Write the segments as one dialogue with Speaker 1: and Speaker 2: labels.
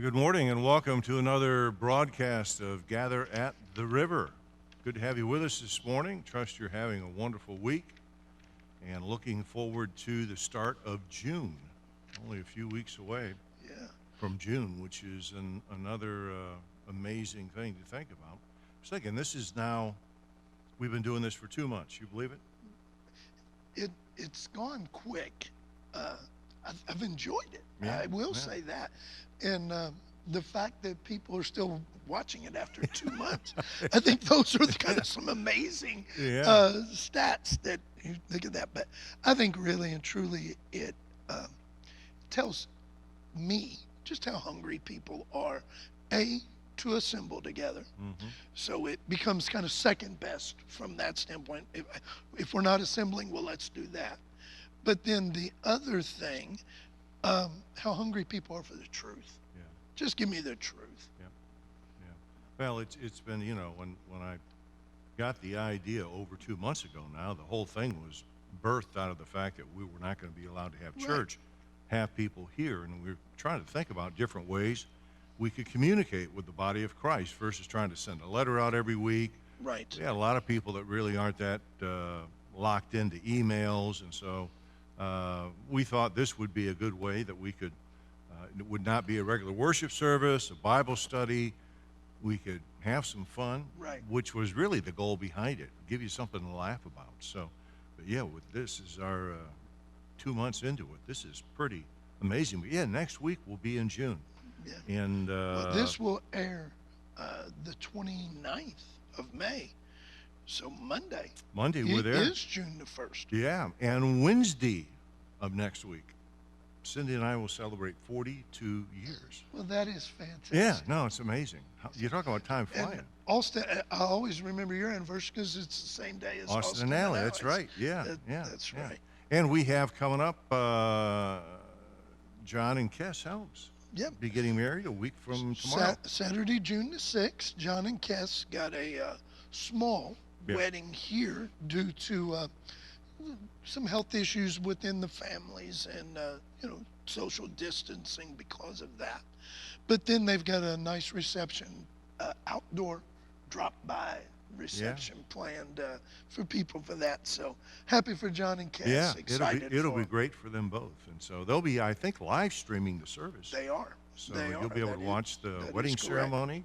Speaker 1: Good morning and welcome to another broadcast of Gather at the River. Good to have you with us this morning. Trust you're having a wonderful week and looking forward to the start of June. Only a few weeks away from June, which is another amazing thing to think about. I was thinking, we've been doing this for 2 months. You believe it?
Speaker 2: It's gone quick. I've enjoyed it.
Speaker 1: Yeah,
Speaker 2: I will
Speaker 1: yeah.
Speaker 2: say that. And the fact that people are still watching it after 2 months, I think those are kind of some amazing stats that you look at that. But I think really and truly it tells me just how hungry people are, to assemble together.
Speaker 1: Mm-hmm.
Speaker 2: So it becomes kind of second best from that standpoint. If we're not assembling, well, let's do that. But then the other thing, how hungry people are for the truth.
Speaker 1: Yeah.
Speaker 2: Just give me the truth.
Speaker 1: Yeah. Yeah. Well, it's been, when I got the idea over 2 months ago now, the whole thing was birthed out of the fact that we were not going to be allowed to have church, have people here. And we were trying to think about different ways we could communicate with the body of Christ versus trying to send a letter out every week.
Speaker 2: Right.
Speaker 1: We had a lot of people that really aren't that locked into emails. And so we thought this would be a good way that we could, it would not be a regular worship service, a Bible study. We could have some fun, which was really the goal behind it, give you something to laugh about. So, but yeah, with this is our 2 months into it. This is pretty amazing. But yeah, next week will be in June.
Speaker 2: Yeah.
Speaker 1: And
Speaker 2: well, this will air the 29th of May. So Monday
Speaker 1: we're there.
Speaker 2: It is June the 1st.
Speaker 1: Yeah, and Wednesday of next week, Cindy and I will celebrate 42 years.
Speaker 2: Well, that is fantastic.
Speaker 1: Yeah, no, it's amazing. You're talking about time flying.
Speaker 2: And Austin, I always remember your anniversary because it's the same day as
Speaker 1: Austin and Allie. That's right. Yeah,
Speaker 2: that's right.
Speaker 1: And we have coming up John and Kess Helms.
Speaker 2: Yep.
Speaker 1: Be getting married a week from tomorrow.
Speaker 2: Saturday, June the 6th, John and Kess got a small wedding here due to some health issues within the families and social distancing because of that. But then they've got a nice reception, outdoor drop-by reception planned for people for that. So happy for John and Kess.
Speaker 1: Yeah,
Speaker 2: Excited
Speaker 1: it'll be great for them both. And so they'll be, I think, live streaming the service.
Speaker 2: They are.
Speaker 1: So you'll be able to watch the wedding ceremony,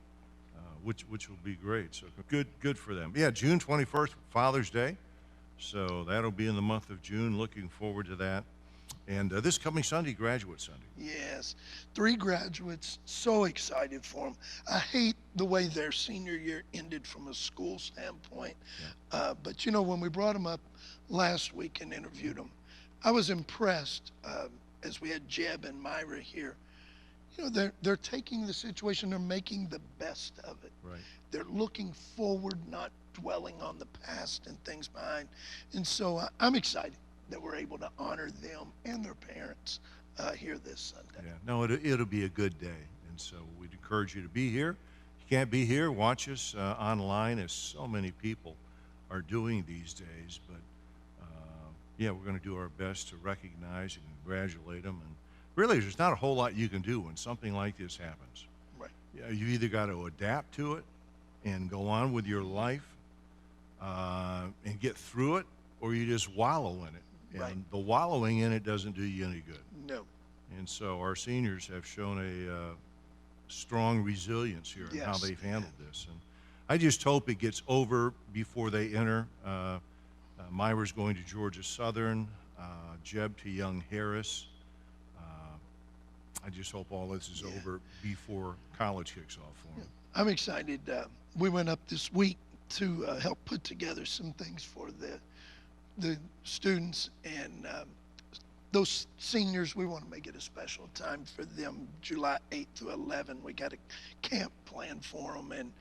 Speaker 1: which will be great. So good for them. Yeah, June 21st, Father's Day. So that'll be in the month of June. Looking forward to that. And this coming Sunday, Graduate Sunday.
Speaker 2: Yes, 3 graduates. So excited for them. I hate the way their senior year ended from a school standpoint. Yeah. But when we brought them up last week and interviewed them, I was impressed as we had Jeb and Myra here. They're taking the situation, they're making the best of it.
Speaker 1: Right.
Speaker 2: They're looking forward, not dwelling on the past and things behind. And so I'm excited that we're able to honor them and their parents here this Sunday.
Speaker 1: Yeah, no, it'll be a good day. And so we'd encourage you to be here. If you can't be here, watch us online, as so many people are doing these days. But yeah, we're going to do our best to recognize and congratulate them. And really, there's not a whole lot you can do when something like this happens.
Speaker 2: Right.
Speaker 1: Yeah, you either got to adapt to it and go on with your life and get through it, or you just wallow in it. And the wallowing in it doesn't do you any good.
Speaker 2: No.
Speaker 1: And so our seniors have shown a strong resilience here in how they've handled this. And I just hope it gets over before they enter. Myra's going to Georgia Southern, Jeb to Young Harris. I just hope all this is over before college kicks off for them.
Speaker 2: Yeah. I'm excited. We went up this week to help put together some things for the students and those seniors. We want to make it a special time for them. July 8th to 11th, we got a camp planned for them, and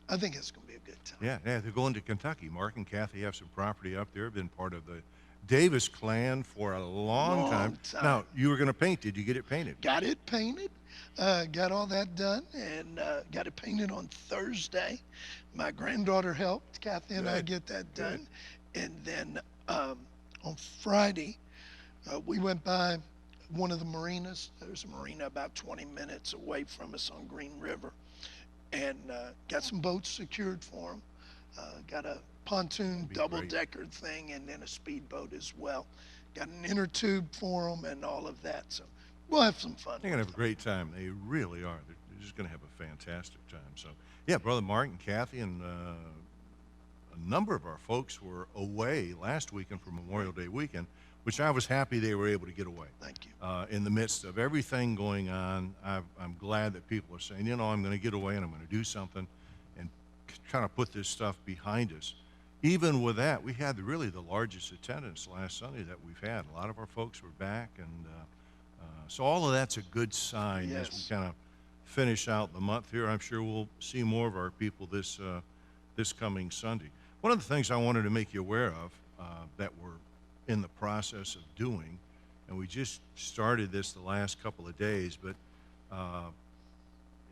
Speaker 2: I think it's going to be a good time.
Speaker 1: Yeah, they're going to Kentucky. Mark and Kathy have some property up there. Been part of the Davis clan for a long time. Now, you were going to paint. Did you get it painted?
Speaker 2: Got it painted. Got all that done, and got it painted on Thursday. My granddaughter helped Kathy and I get that done. And then on Friday, we went by one of the marinas. There's a marina about 20 minutes away from us on Green River, and got some boats secured for them. Got a pontoon double-decker thing, and then a speedboat as well. Got an inner tube for them and all of that. So we'll have some fun.
Speaker 1: They're going to have a great time. They really are. They're just going to have a fantastic time. So, yeah, Brother Mark and Kathy and a number of our folks were away last weekend for Memorial Day weekend, which I was happy they were able to get away.
Speaker 2: Thank you.
Speaker 1: In the midst of everything going on, I'm glad that people are saying, you know, I'm going to get away and I'm going to do something and kind of put this stuff behind us. Even with that, we had really the largest attendance last Sunday that we've had. A lot of our folks were back, and so all of that's a good sign as we kind of finish out the month here. I'm sure we'll see more of our people this coming Sunday. One of the things I wanted to make you aware of that we're in the process of doing, and we just started this the last couple of days, but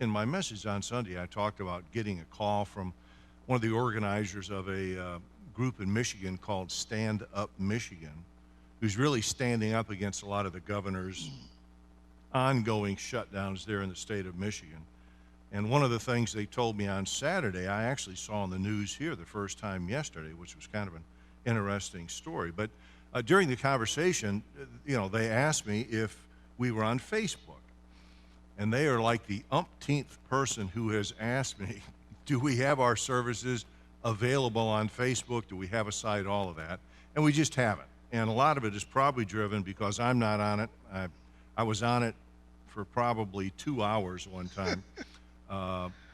Speaker 1: in my message on Sunday, I talked about getting a call from one of the organizers of a group in Michigan called Stand Up Michigan, who's really standing up against a lot of the governor's ongoing shutdowns there in the state of Michigan. And one of the things they told me on Saturday, I actually saw on the news here the first time yesterday, which was kind of an interesting story. But during the conversation, you know, they asked me if we were on Facebook. And they are like the umpteenth person who has asked me, do we have our services available on Facebook? Do we have a site? All of that. And we just haven't. And a lot of it is probably driven because I'm not on it. I was on it for probably 2 hours one time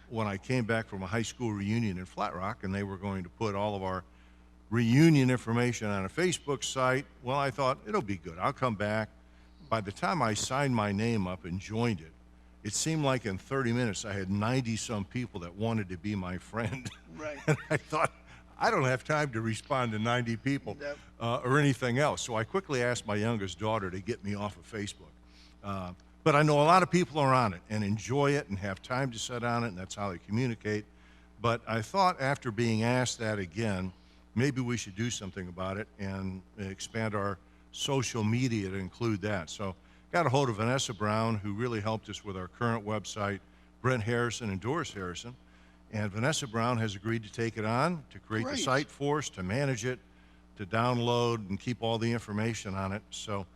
Speaker 1: when I came back from a high school reunion in Flat Rock, and they were going to put all of our reunion information on a Facebook site. Well, I thought, it'll be good. I'll come back. By the time I signed my name up and joined it, it seemed like in 30 minutes I had 90-some people that wanted to be my friend.
Speaker 2: Right.
Speaker 1: And I thought, I don't have time to respond to 90 people or anything else. So I quickly asked my youngest daughter to get me off of Facebook. But I know a lot of people are on it and enjoy it and have time to sit on it, and that's how they communicate. But I thought after being asked that again, maybe we should do something about it and expand our social media to include that. So got a hold of Vanessa Brown, who really helped us with our current website, Brent Harrison and Doris Harrison. And Vanessa Brown has agreed to take it on, to create the site for us, to manage it, to download and keep all the information on it. So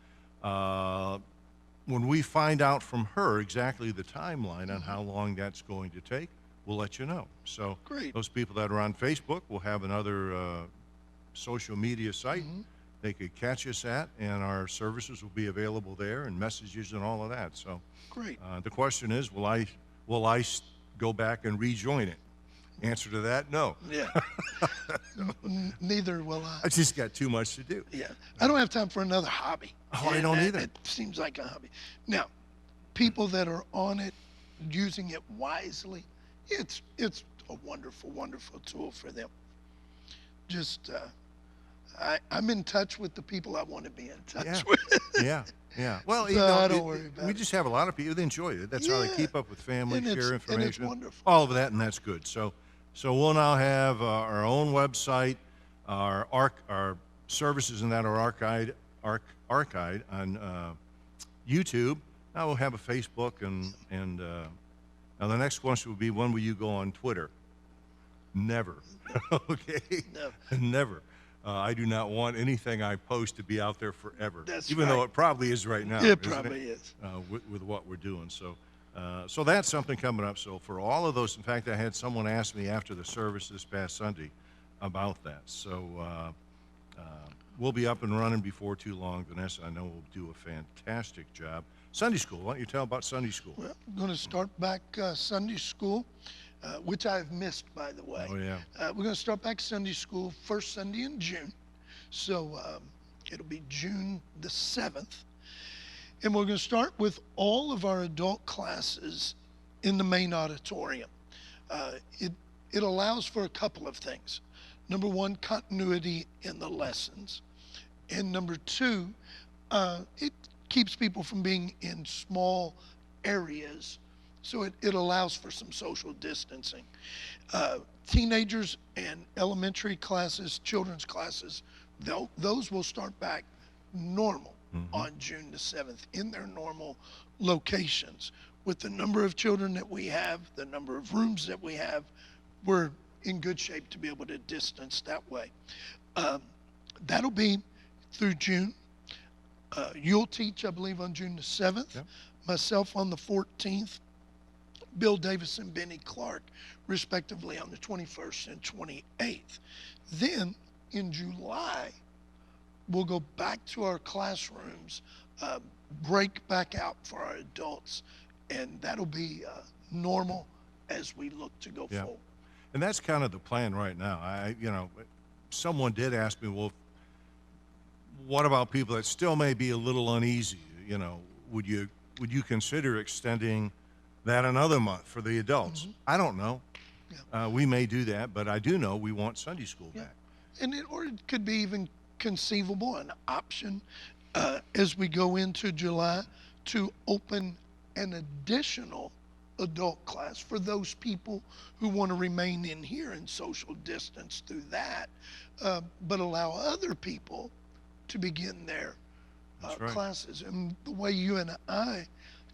Speaker 1: when we find out from her exactly the timeline on how long that's going to take, we'll let you know. So those people that are on Facebook will have another social media site they could catch us at, and our services will be available there, and messages and all of that. So the question is, will I go back and rejoin it? Answer to that, no.
Speaker 2: Yeah. Neither will I.
Speaker 1: I just got too much to do.
Speaker 2: Yeah. I don't have time for another hobby.
Speaker 1: Oh, I don't either.
Speaker 2: It seems like a hobby. Now, people that are on it, using it wisely, it's a wonderful, wonderful tool for them. Just, I'm in touch with the people I want to be in touch with.
Speaker 1: Yeah. Well,
Speaker 2: So I don't worry about
Speaker 1: we
Speaker 2: it.
Speaker 1: just have a lot of people that enjoy it. That's how they keep up with family,
Speaker 2: And
Speaker 1: share
Speaker 2: it's
Speaker 1: information,
Speaker 2: wonderful.
Speaker 1: all of that, and that's good. So we'll now have our own website, our services and that are archived on YouTube. Now we'll have a Facebook, and now the next question would be, when will you go on Twitter? Never. Okay? Never. I do not want anything I post to be out there forever. Even though it probably is right now.
Speaker 2: It probably is.
Speaker 1: With what we're doing. So that's something coming up. So for all of those, in fact, I had someone ask me after the service this past Sunday about that. So we'll be up and running before too long. Vanessa, I know, will do a fantastic job. Sunday school, why don't you tell about Sunday school?
Speaker 2: Well, I'm going to start back Sunday school, which I've missed, by the way.
Speaker 1: Oh, yeah.
Speaker 2: We're going to start back Sunday school first Sunday in June. So it'll be June the 7th. And we're going to start with all of our adult classes in the main auditorium. It allows for a couple of things. Number one, continuity in the lessons. And number two, it keeps people from being in small areas. So it allows for some social distancing. Teenagers and elementary classes, children's classes, those will start back normal on June the 7th in their normal locations. With the number of children that we have, the number of rooms that we have, we're in good shape to be able to distance that way. That'll be through June. You'll teach, I believe, on June the 7th.
Speaker 1: Yep.
Speaker 2: Myself on the 14th. Bill Davis and Benny Clark, respectively, on the 21st and 28th. Then, in July, we'll go back to our classrooms, break back out for our adults, and that'll be normal as we look to go
Speaker 1: Yeah.
Speaker 2: forward.
Speaker 1: And that's kind of the plan right now. Someone did ask me, well, what about people that still may be a little uneasy? Would you consider extending that another month for the adults? I don't know.
Speaker 2: Yeah.
Speaker 1: We may do that, but I do know we want Sunday school
Speaker 2: Yeah.
Speaker 1: back.
Speaker 2: Or it could be even conceivable, an option as we go into July to open an additional adult class for those people who want to remain in here and social distance through that, but allow other people to begin their
Speaker 1: That's right.
Speaker 2: classes. And the way you and I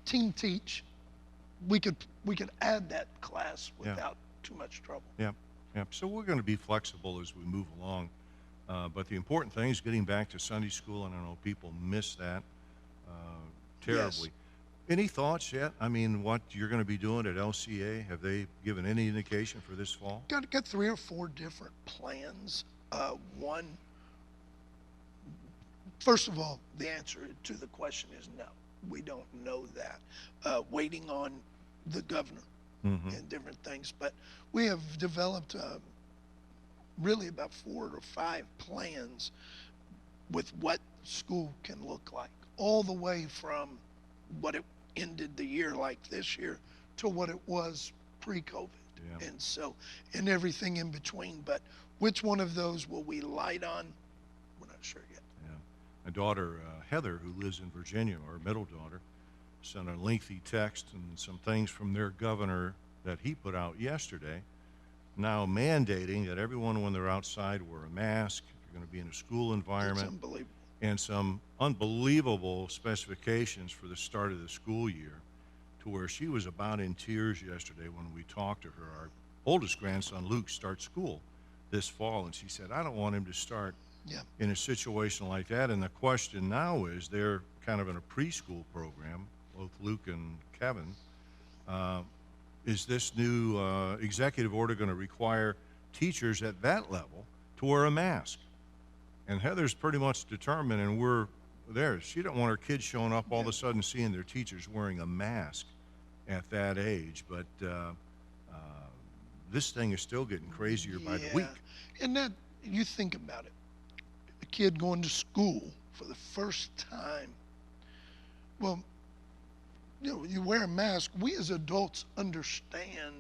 Speaker 2: team teach, we could add that class
Speaker 1: Yeah.
Speaker 2: without too much trouble.
Speaker 1: Yeah. So we're going to be flexible as we move along. But the important thing is getting back to Sunday school, and I know people miss that terribly. Any thoughts yet? I mean, what you're going to be doing at LCA? Have they given any indication for this fall?
Speaker 2: Got 3 or 4 different plans. One, first of all, the answer to the question is no. We don't know that. Waiting on the governor and different things. But we have developed really about 4 or 5 plans with what school can look like, all the way from what it ended the year like this year to what it was pre-COVID.
Speaker 1: Yeah.
Speaker 2: And so, and everything in between. But which one of those will we light on? We're not sure yet.
Speaker 1: Yeah. My daughter, Heather, who lives in Virginia, our middle daughter, sent a lengthy text and some things from their governor that he put out yesterday, now mandating that everyone, when they're outside, wear a mask if you're going to be in a school
Speaker 2: It's
Speaker 1: environment,
Speaker 2: unbelievable.
Speaker 1: and some unbelievable specifications for the start of the school year, to where she was about in tears yesterday when we talked to her. Our oldest grandson, Luke, starts school this fall, and she said, I don't want him to start
Speaker 2: Yeah.
Speaker 1: in a situation like that. And the question now is, they're kind of in a preschool program, both Luke and Kevin. Is this new executive order going to require teachers at that level to wear a mask? And Heather's pretty much determined, and we're there. She don't want her kids showing up all of a sudden seeing their teachers wearing a mask at that age. But this thing is still getting crazier by the week.
Speaker 2: And that, you think about it, a kid going to school for the first time. Well, you wear a mask. We as adults understand,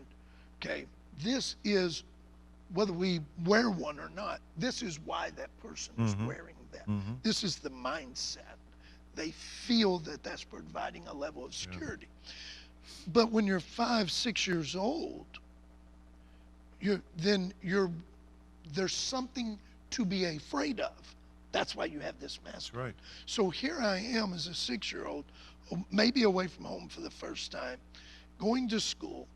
Speaker 2: okay, this is, whether we wear one or not, this is why that person is wearing that. This is the mindset. They feel that that's providing a level of security. But when you're 5, 6 years old, there's something to be afraid of. That's why you have this mask.
Speaker 1: That's right.
Speaker 2: So here I am as a 6-year-old, maybe away from home for the first time, going to school.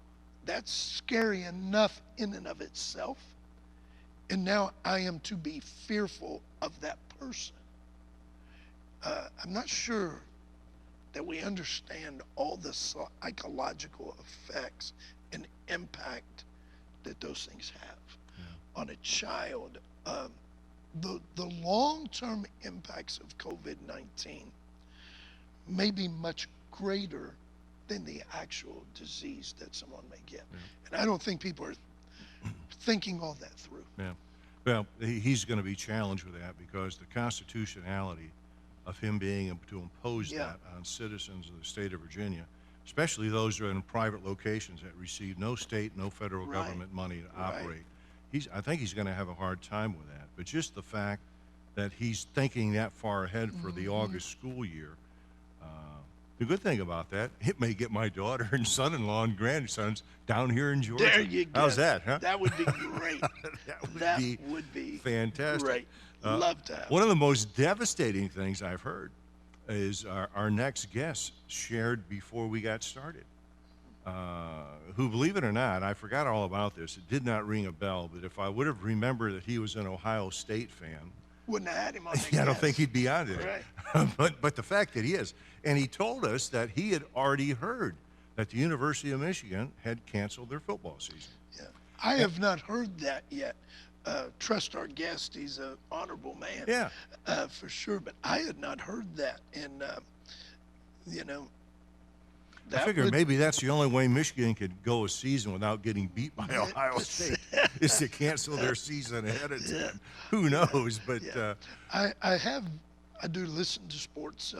Speaker 2: That's scary enough in and of itself. And now I am to be fearful of that person. I'm not sure that we understand all the psychological effects and impact that those things have on a child. The long-term impacts of COVID-19 may be much greater than the actual disease that someone may get. And I don't think people are thinking all that through.
Speaker 1: Yeah. Well, he's going to be challenged with that, because the constitutionality of him being able to impose that on citizens of the state of Virginia, especially those who are in private locations that receive no state, no federal government money to operate. I think he's going to have a hard time with that. But just the fact that he's thinking that far ahead for the August school year, the good thing about that, it may get my daughter and son-in-law and grandsons down here in Georgia.
Speaker 2: There you go.
Speaker 1: How's that, huh?
Speaker 2: That would be great.
Speaker 1: that would be fantastic.
Speaker 2: Great. Love to have
Speaker 1: One of the most devastating things I've heard is our next guest shared before we got started. Who, believe it or not, I forgot all about this. It did not ring a bell, but if I would have remembered that he was an Ohio State fan,
Speaker 2: Wouldn't have had him on the
Speaker 1: yeah, I don't
Speaker 2: guest.
Speaker 1: think he'd be on today.
Speaker 2: Right.
Speaker 1: but the fact that he is, and he told us that he had already heard that the University of Michigan had canceled their football season.
Speaker 2: Yeah. I have not heard that yet. Trust our guest; he's an honorable man.
Speaker 1: Yeah.
Speaker 2: For sure. But I had not heard that, and you know,
Speaker 1: I
Speaker 2: that
Speaker 1: figured
Speaker 2: would,
Speaker 1: maybe that's the only way Michigan could go a season without getting beat by Ohio State is to cancel their season ahead of time. Who knows? But
Speaker 2: Yeah. I do listen to sports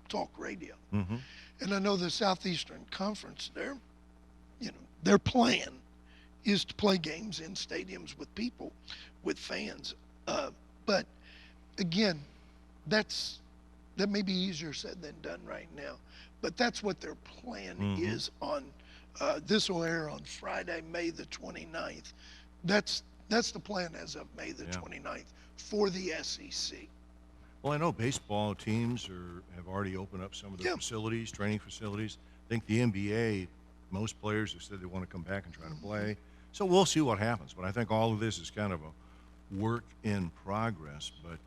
Speaker 2: talk radio,
Speaker 1: mhm.
Speaker 2: and I know the Southeastern Conference. Their plan is to play games in stadiums with people, with fans. But again, that may be easier said than done right now. But that's what their plan is on. This will air on Friday, May the 29th. That's the plan as of May the 29th for the SEC.
Speaker 1: Well, I know baseball teams have already opened up some of their facilities, training facilities. I think the NBA, most players have said they want to come back and try to play. So we'll see what happens. But I think all of this is kind of a work in progress. But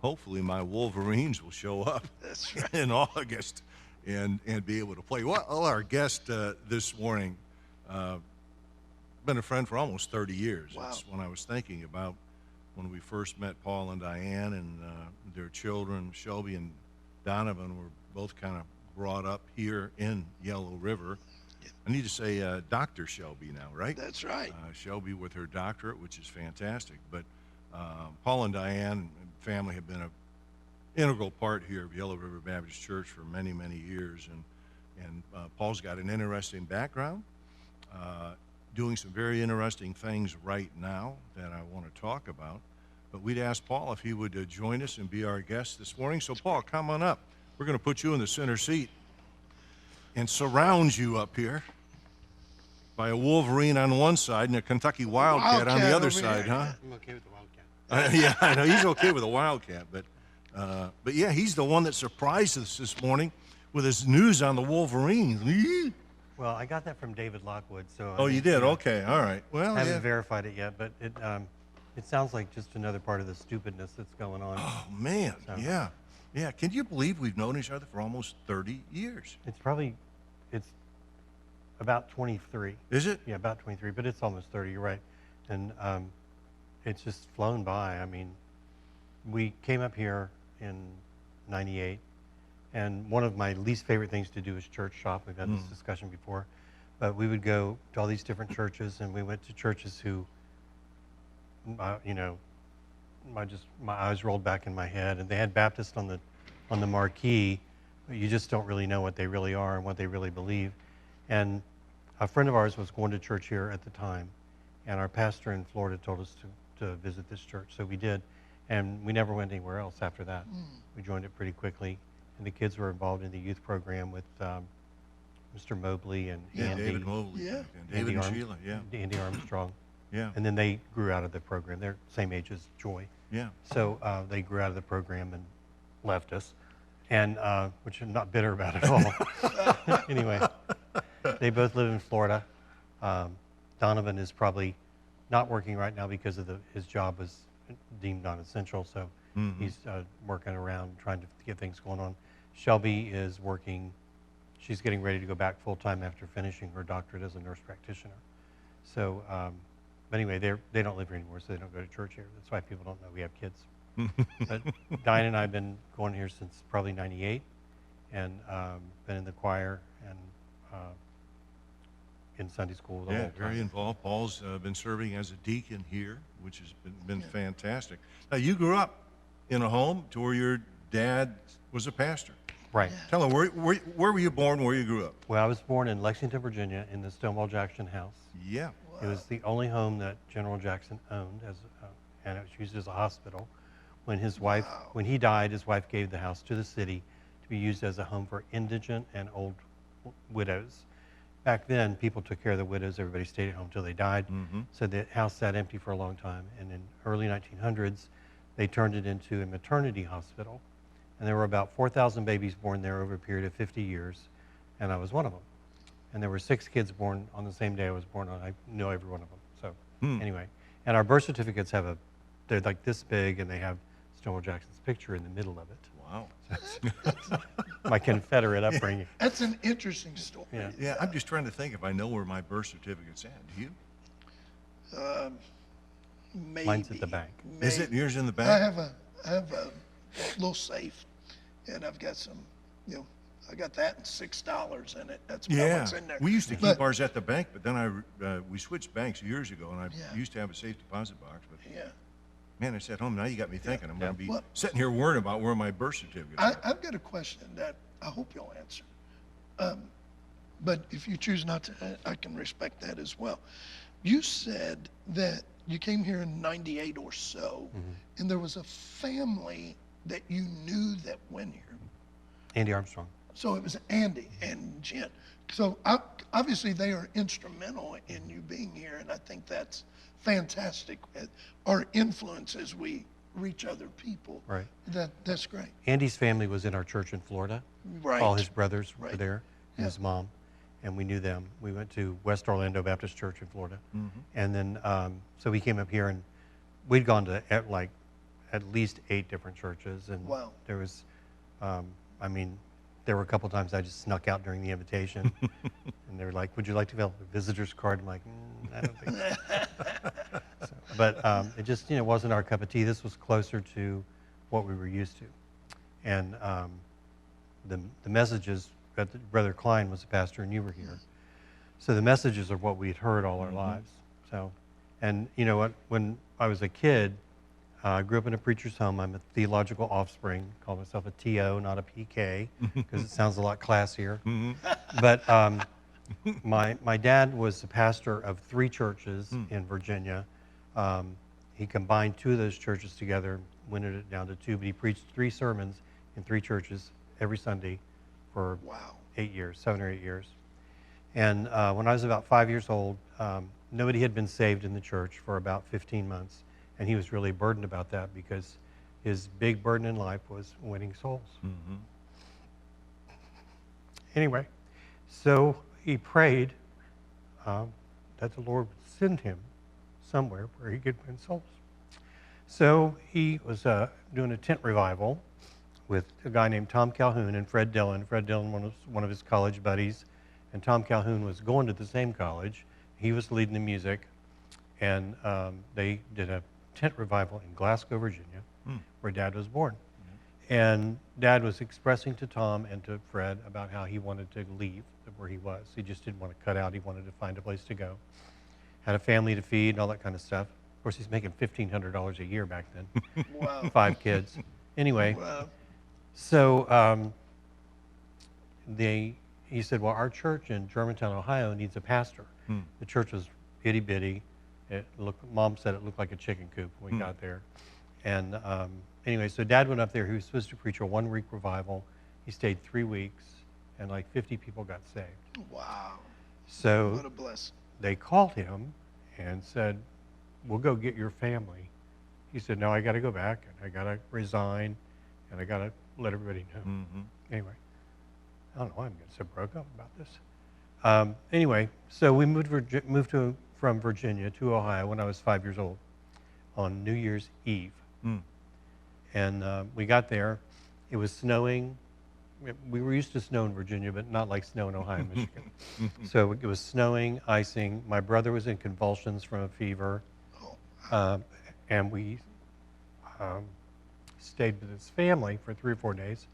Speaker 1: hopefully my Wolverines will show up
Speaker 2: That's right.
Speaker 1: in August and be able to play. Well, our guest this morning, been a friend for almost 30 years.
Speaker 2: Wow.
Speaker 1: It's when I was thinking about when we first met Paul and Diane and their children, Shelby and Donovan, were both kind of brought up here in Yellow River. I need to say Dr. Shelby now, right?
Speaker 2: That's right.
Speaker 1: Shelby with her doctorate, which is fantastic. But Paul and Diane and family have been an integral part here of Yellow River Baptist Church for many, many years. And Paul's got an interesting background, doing some very interesting things right now that I want to talk about. But we'd ask Paul if he would join us and be our guest this morning. So, Paul, come on up. We're going to put you in the center seat and surround you up here by a Wolverine on one side and a Kentucky Wildcat on the other side, huh?
Speaker 3: I'm okay with the Wildcat.
Speaker 1: Yeah, I know he's okay with a Wildcat, but yeah, he's the one that surprised us this morning with his news on the Wolverines.
Speaker 3: Well, I got that from David Lockwood, so.
Speaker 1: Oh, you did? Okay, all right. Well,
Speaker 3: I haven't
Speaker 1: yeah.
Speaker 3: verified it yet, but it sounds like just another part of the stupidness that's going on.
Speaker 1: Oh man,
Speaker 3: So-
Speaker 1: yeah, yeah. Can you believe we've known each other for almost 30 years?
Speaker 3: It's about 23.
Speaker 1: Is it?
Speaker 3: Yeah, about 23, but it's almost 30. You're right, and it's just flown by. I mean, we came up here in '98, and one of my least favorite things to do is church shop. We've had this discussion before, but we would go to all these different churches, and we went to churches who, my eyes rolled back in my head, and they had Baptist on the marquee, but you just don't really know what they really are and what they really believe. And a friend of ours was going to church here at the time, and our pastor in Florida told us to visit this church, so we did, and we never went anywhere else after that. We joined it pretty quickly, and the kids were involved in the youth program with Mr. Mobley and Andy.
Speaker 1: David Mobley.
Speaker 2: Yeah.
Speaker 1: And David and Sheila. Yeah.
Speaker 3: Andy Armstrong.
Speaker 1: Yeah.
Speaker 3: And then they grew out of the program. They're same age as Joy.
Speaker 1: Yeah.
Speaker 3: So they grew out of the program and left us, and which I'm not bitter about at all. Anyway, they both live in Florida. Donovan is probably not working right now because of his job was deemed non-essential, so he's working around trying to get things going on. Shelby is working. She's getting ready to go back full-time after finishing her doctorate as a nurse practitioner. So, but anyway, they don't live here anymore, so they don't go to church here. That's why people don't know we have kids. But Diane and I have been going here since probably '98, and been in the choir and in Sunday school the whole time.
Speaker 1: Very involved. Paul's been serving as a deacon here, which has been fantastic. Now, you grew up in a home to where your dad was a pastor.
Speaker 3: Right.
Speaker 1: Tell him, where were you born, where you grew up?
Speaker 3: Well, I was born in Lexington, Virginia, in the Stonewall Jackson house.
Speaker 1: Yeah.
Speaker 3: It was the only home that General Jackson owned, and it was used as a hospital. When when he died, his wife gave the house to the city to be used as a home for indigent and old widows. Back then, people took care of the widows. Everybody stayed at home until they died. So the house sat empty for a long time. And in early 1900s, they turned it into a maternity hospital. And there were about 4,000 babies born there over a period of 50 years, and I was one of them. And there were 6 kids born on the same day I was born on. I know every one of them. So anyway, and our birth certificates they're like this big, and they have Stonewall Jackson's picture in the middle of it.
Speaker 1: Wow.
Speaker 3: My Confederate upbringing.
Speaker 2: That's an interesting story.
Speaker 3: Yeah.
Speaker 1: Yeah, I'm just trying to think if I know where my birth certificate's at. Do you?
Speaker 2: Maybe.
Speaker 3: Mine's at the bank.
Speaker 1: Is it? Yours in the
Speaker 2: I
Speaker 1: back?
Speaker 2: have a little safe, and I've got some, I got that and $6 in it. That's about
Speaker 1: Yeah.
Speaker 2: what's in there.
Speaker 1: We used to keep
Speaker 2: But-
Speaker 1: ours at the bank, but then we switched banks years ago, and I
Speaker 2: Yeah.
Speaker 1: used to have a safe deposit box. But
Speaker 2: Yeah.
Speaker 1: man, it's at home now. You got me thinking. I'm going to be
Speaker 2: Well-
Speaker 1: sitting here worrying about where my birth certificate's at.
Speaker 2: I've got a question that I hope you'll answer. But if you choose not to, I can respect that as well. You said that you came here in 98 or so, and there was a family that you knew that went here.
Speaker 3: Andy Armstrong.
Speaker 2: So it was Andy and Jen. So obviously they are instrumental in you being here, and I think that's fantastic. Our influence as we reach other people.
Speaker 3: Right.
Speaker 2: That's great.
Speaker 3: Andy's family was in our church in Florida.
Speaker 2: Right.
Speaker 3: All his brothers were
Speaker 2: Right.
Speaker 3: there, and his mom, and we knew them. We went to West Orlando Baptist Church in Florida, and then so we came up here, and we'd gone to at least 8 different churches, and
Speaker 2: Wow.
Speaker 3: there was, there were a couple times I just snuck out during the invitation, and they were like, "Would you like to fill out a visitor's card?" I'm like, "I don't think so." But it just wasn't our cup of tea. This was closer to what we were used to, and the messages. Brother Klein was a pastor, and you were here, so the messages are what we'd heard all our lives. So, and you know what? When I was a kid, I grew up in a preacher's home. I'm a theological offspring. Call myself a TO, not a PK, because it sounds a lot classier. But my dad was the pastor of 3 churches in Virginia. He combined 2 of those churches together, winnowed it down to 2, but he preached 3 sermons in 3 churches every Sunday for
Speaker 2: Wow.
Speaker 3: 7 or 8 years. And when I was about 5 years old, nobody had been saved in the church for about 15 months. And he was really burdened about that because his big burden in life was winning souls. Anyway, so he prayed that the Lord would send him somewhere where he could win souls. So he was doing a tent revival with a guy named Tom Calhoun and Fred Dillon. Fred Dillon was one of his college buddies, and Tom Calhoun was going to the same college. He was leading the music, and they did a tent revival in Glasgow, Virginia, where Dad was born. And Dad was expressing to Tom and to Fred about how he wanted to leave where he was. He just didn't want to cut out. He wanted to find a place to go. Had a family to feed and all that kind of stuff. Of course, he's making $1,500 a year back then.
Speaker 2: Wow.
Speaker 3: 5 kids. Anyway,
Speaker 2: Wow.
Speaker 3: so he said, well, our church in Germantown, Ohio needs a pastor. The church was itty bitty. Mom said it looked like a chicken coop when we got there. And anyway, so Dad went up there. He was supposed to preach a 1-week revival. He stayed 3 weeks, and like 50 people got saved.
Speaker 2: Wow.
Speaker 3: So
Speaker 2: What a blessing.
Speaker 3: they called him and said, we'll go get your family. He said, no, I got to go back, and I got to resign, and I got to let everybody know. Anyway, I don't know why I'm getting so broke up about this. Anyway, so we moved from Virginia to Ohio when I was 5 years old on New Year's Eve. And we got there. It was snowing. We were used to snow in Virginia, but not like snow in Ohio and Michigan. So it was snowing, icing. My brother was in convulsions from a fever. And we stayed with his family for 3 or 4 days.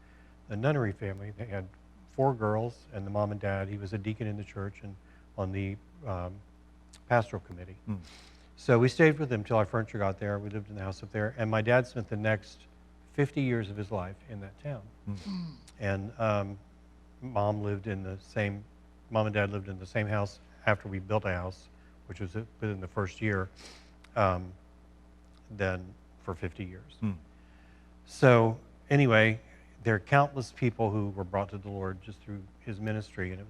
Speaker 3: The nunnery family, they had 4 girls and the mom and dad. He was a deacon in the church and on the pastoral committee. So we stayed with them till our furniture got there. We lived in the house up there. And my dad spent the next 50 years of his life in that town. And mom and dad lived in the same house after we built a house, which was within the first year, then for 50 years. So anyway, there are countless people who were brought to the Lord just through his ministry. And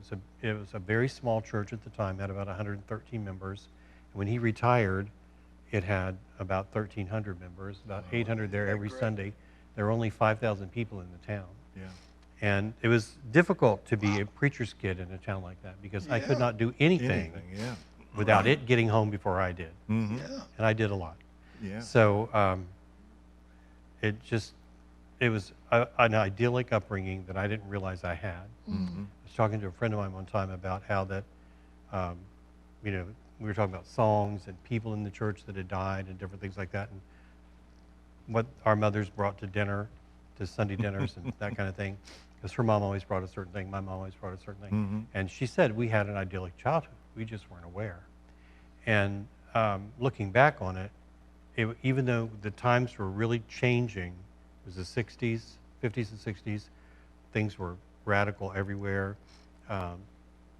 Speaker 3: it was a very small church at the time, had about 113 members. And when he retired, it had about 1,300 members, about 800 there every Sunday. there were only 5,000 people in the town.
Speaker 1: Yeah.
Speaker 3: And it was difficult to be a preacher's kid in a town like that because I could not do anything
Speaker 1: Yeah.
Speaker 3: without it getting home before I did.
Speaker 1: Mm-hmm.
Speaker 2: Yeah.
Speaker 3: And I did a lot.
Speaker 1: Yeah.
Speaker 3: So it was an idyllic upbringing that I didn't realize I had.
Speaker 1: Mm-hmm.
Speaker 3: I was talking to a friend of mine one time about how that, we were talking about songs and people in the church that had died and different things like that, and what our mothers brought to dinner, to Sunday dinners and that kind of thing. Because her mom always brought a certain thing, my mom always brought a certain thing.
Speaker 1: Mm-hmm.
Speaker 3: And she said we had an idyllic childhood. We just weren't aware. And looking back on it, even though the times were really changing, it was the 60s, 50s and 60s, things were radical everywhere.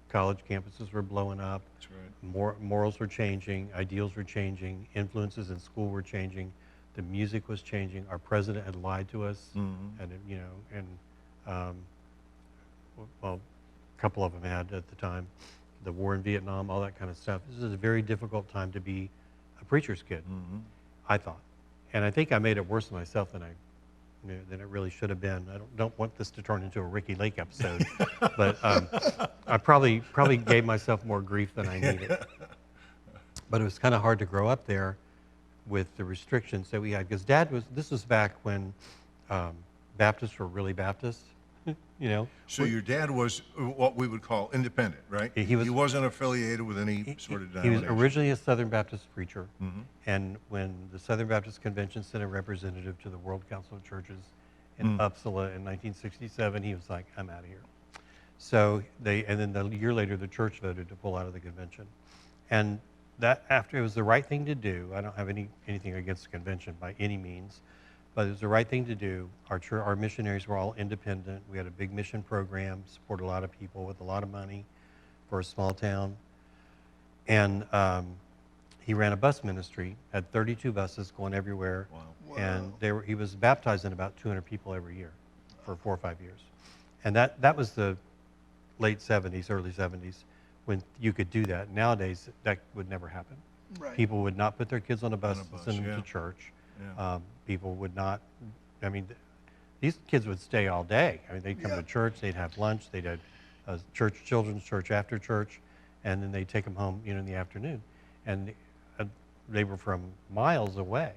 Speaker 3: College campuses were blowing up.
Speaker 1: That's right.
Speaker 3: Morals were changing, ideals were changing, influences in school were changing, the music was changing. Our president had lied to us,
Speaker 1: Mm-hmm.
Speaker 3: well, a couple of them had at the time. The war in Vietnam, all that kind of stuff. This is a very difficult time to be a preacher's kid,
Speaker 1: Mm-hmm.
Speaker 3: I thought. And I think I made it worse for myself than it really should have been. I don't want this to turn into a Ricky Lake episode, but I probably gave myself more grief than I needed. But it was kind of hard to grow up there with the restrictions that we had, because this was back when Baptists were really Baptist,
Speaker 1: So your dad was what we would call independent, right?
Speaker 3: He
Speaker 1: wasn't affiliated with any sort of
Speaker 3: He was
Speaker 1: denomination.
Speaker 3: originally a Southern Baptist preacher,
Speaker 1: Mm-hmm.
Speaker 3: and when the Southern Baptist Convention sent a representative to the World Council of Churches in Uppsala in 1967, he was like, I'm out of here. So and then the year later, the church voted to pull out of the convention. And that, after it was the right thing to do, I don't have anything against the convention by any means, but it was the right thing to do. Our missionaries were all independent. We had a big mission program, supported a lot of people with a lot of money for a small town. And he ran a bus ministry, had 32 buses going everywhere.
Speaker 1: Wow.
Speaker 3: And he was baptizing about 200 people every year for 4 or 5 years. And that was the late 70s, early 70s, when you could do that. Nowadays, that would never happen.
Speaker 2: Right.
Speaker 3: People would not put their kids on a bus and send them
Speaker 1: yeah.
Speaker 3: to church.
Speaker 1: Yeah.
Speaker 3: People would not, these kids would stay all day. They'd come
Speaker 2: Yeah.
Speaker 3: to church, they'd have lunch, they'd have children's church after church, and then they'd take them home, in the afternoon. And they were from miles away.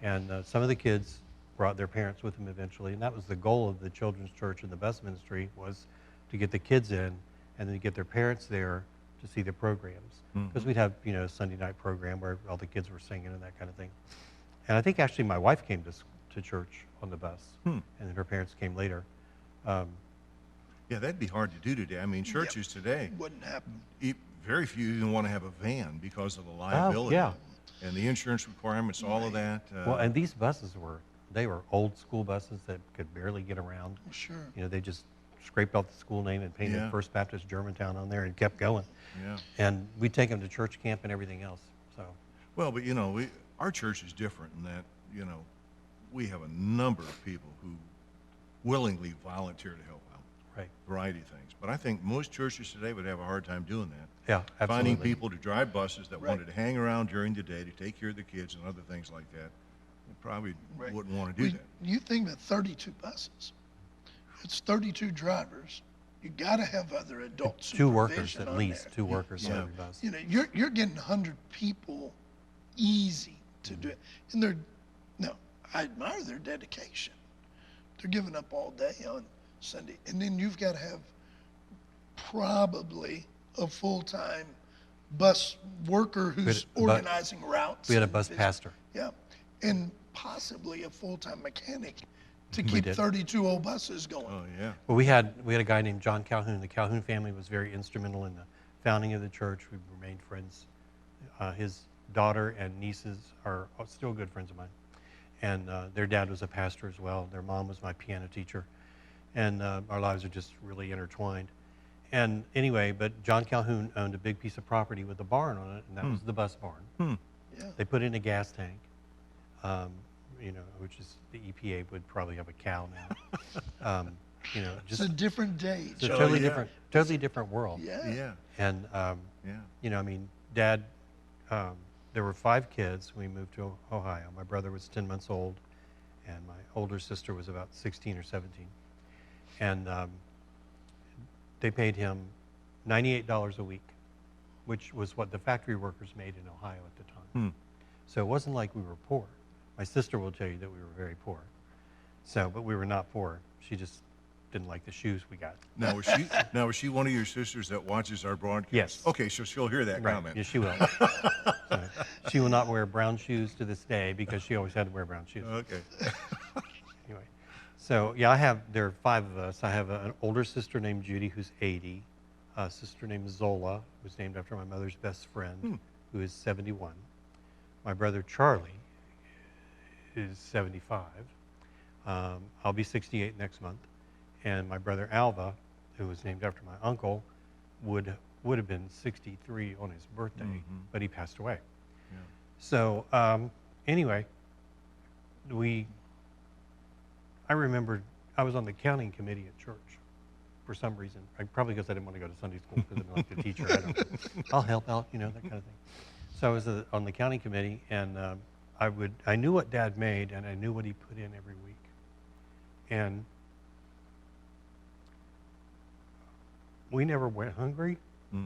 Speaker 3: And some of the kids brought their parents with them eventually, and that was the goal of the children's church and the bus ministry, was to get the kids in and then get their parents there to see the programs. Because we'd have, a Sunday night program where all the kids were singing and that kind of thing. And I think actually my wife came to church on the bus, and then her parents came later.
Speaker 1: Yeah, that'd be hard to do today. Churches today,
Speaker 2: Wouldn't happen.
Speaker 1: very few even want to have a van because of the liability.
Speaker 3: yeah.
Speaker 1: And the insurance requirements, all of that.
Speaker 3: Well, and these buses were old school buses that could barely get around.
Speaker 2: Sure.
Speaker 3: They just scraped off the school name and painted
Speaker 1: Yeah.
Speaker 3: First Baptist Germantown on there and kept going.
Speaker 1: Yeah.
Speaker 3: And we'd take them to church camp and everything else. So,
Speaker 1: Well, but our church is different in that, we have a number of people who willingly volunteer to help out,
Speaker 3: right.
Speaker 1: variety of things. But I think most churches today would have a hard time doing that.
Speaker 3: Yeah, absolutely.
Speaker 1: Finding people to drive buses that
Speaker 2: Right.
Speaker 1: wanted to hang around during the day to take care of the kids and other things like that. They probably
Speaker 2: Right.
Speaker 1: wouldn't want to do that.
Speaker 2: You think about 32 buses. It's 32 drivers. You got to have other adult
Speaker 3: Two workers
Speaker 2: supervision
Speaker 3: at
Speaker 2: on
Speaker 3: least,
Speaker 2: there.
Speaker 3: 2 workers on
Speaker 1: Yeah.
Speaker 3: every bus.
Speaker 2: You're getting 100 people easy to do it. And I admire their dedication. They're giving up all day on Sunday. And then you've got to have probably a full-time bus worker who's organizing routes.
Speaker 3: We had a
Speaker 2: and
Speaker 3: bus
Speaker 2: visit-
Speaker 3: pastor.
Speaker 2: Yeah. And possibly a full-time mechanic to
Speaker 3: We
Speaker 2: keep
Speaker 3: did.
Speaker 2: 32 old buses going.
Speaker 1: Oh, yeah.
Speaker 3: Well, we had a guy named John Calhoun. The Calhoun family was very instrumental in the founding of the church. We've remained friends. His daughter and nieces are still good friends of mine. And their dad was a pastor as well. Their mom was my piano teacher. And our lives are just really intertwined. And anyway, but John Calhoun owned a big piece of property with a barn on it, and that was the bus barn.
Speaker 2: Yeah.
Speaker 3: They put in a gas tank, which is the EPA would probably have a cow now.
Speaker 2: It's a different day.
Speaker 3: It's a
Speaker 2: Joe.
Speaker 3: totally different world.
Speaker 2: Yeah.
Speaker 1: Yeah.
Speaker 3: And
Speaker 1: Yeah.
Speaker 3: Dad, there were 5 kids when we moved to Ohio. My brother was 10 months old, and my older sister was about 16 or 17. And they paid him $98 a week, which was what the factory workers made in Ohio at the time. So it wasn't like we were poor. My sister will tell you that we were very poor. So, but we were not poor. She just didn't like the shoes we got.
Speaker 1: Now, is she one of your sisters that watches our broadcast?
Speaker 3: Yes.
Speaker 1: Okay, so she'll hear that
Speaker 3: Right.
Speaker 1: comment.
Speaker 3: Yes, she will. So, she will not wear brown shoes to this day because she always had to wear brown shoes.
Speaker 1: Okay.
Speaker 3: Anyway, so yeah, there are 5 of us. I have an older sister named Judy who's 80, a sister named Zola, who's named after my mother's best friend, who is 71. My brother Charlie is 75. I'll be 68 next month. And my brother Alva, who was named after my uncle, would have been 63 on his birthday, but he passed away.
Speaker 1: Yeah.
Speaker 3: So anyway, I remembered I was on the counting committee at church for some reason. Probably because I didn't want to go to Sunday school because I'm like the teacher. I don't know. I'll help out, that kind of thing. So I was on the counting committee, and I knew what Dad made, and I knew what he put in every week. And we never went hungry. We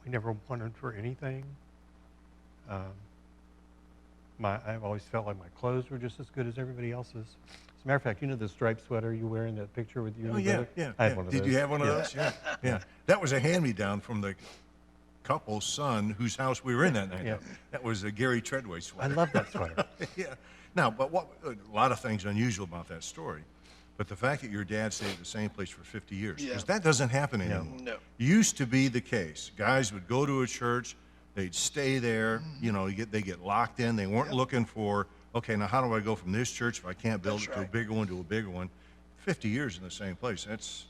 Speaker 3: never wanted for anything. I've always felt like my clothes were just as good as everybody else's. As a matter of fact, the striped sweater you wear in that picture with you?
Speaker 1: Oh,
Speaker 3: and
Speaker 1: yeah,
Speaker 3: brother?
Speaker 1: yeah.
Speaker 3: I had one of those.
Speaker 1: Did you have one of those? Yeah, yeah. That was a hand-me-down from the couple's son whose house we were in that night.
Speaker 3: Yeah.
Speaker 1: That was a Gary Treadway sweater.
Speaker 3: I love that sweater.
Speaker 1: Yeah. Now, but a lot of things unusual about that story. But the fact that your dad stayed at the same place for 50 years, because that doesn't happen anymore.
Speaker 2: No.
Speaker 1: Used to be the case. Guys would go to a church, they'd stay there, they get locked in. They weren't looking for, okay, now how do I go from this church if I can't build it to a bigger one to a bigger one? 50 years in the same place, that's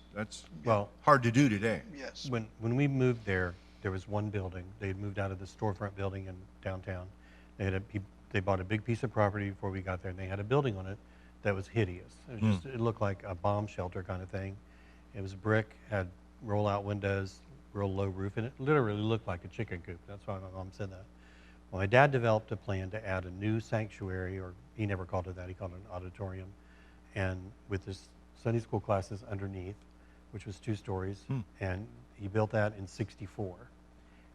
Speaker 1: hard to do today.
Speaker 2: Yes.
Speaker 3: When we moved there was one building. They had moved out of the storefront building in downtown. They bought a big piece of property before we got there, and they had a building on it that was hideous. It looked like a bomb shelter kind of thing. It was brick, had roll-out windows, real low roof, and it literally looked like a chicken coop. That's why my mom said that. Well, my dad developed a plan to add a new sanctuary, or he never called it that, he called it an auditorium, and with this Sunday school classes underneath, which was 2 stories, and he built that in '64.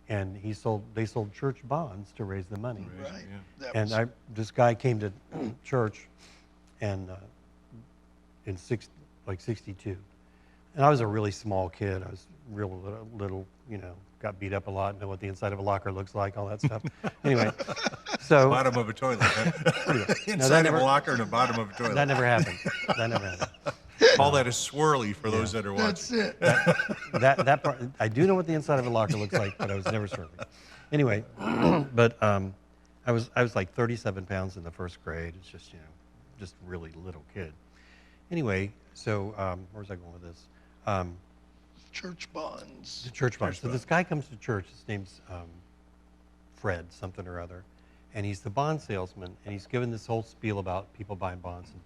Speaker 3: And they sold church bonds to raise the money.
Speaker 2: Right.
Speaker 1: Yeah.
Speaker 3: And this guy came to church, and in 62, and I was a really small kid. I was real little, got beat up a lot, know what the inside of a locker looks like, all that stuff. Anyway, so
Speaker 1: Bottom of a toilet. Inside
Speaker 3: No, that
Speaker 1: of a locker and the bottom of a toilet.
Speaker 3: that never happened. That never happened.
Speaker 1: Call that a swirly for those that are watching.
Speaker 2: That's it.
Speaker 3: That part, I do know what the inside of a locker looks like, but I was never serving. Anyway, but I was like 37 pounds in the first grade. It's just just really little kid. Anyway, so where was I going with this?
Speaker 2: Church bonds.
Speaker 3: The church bonds. So this guy comes to church. His name's Fred something or other, and he's the bond salesman. And he's given this whole spiel about people buying bonds. And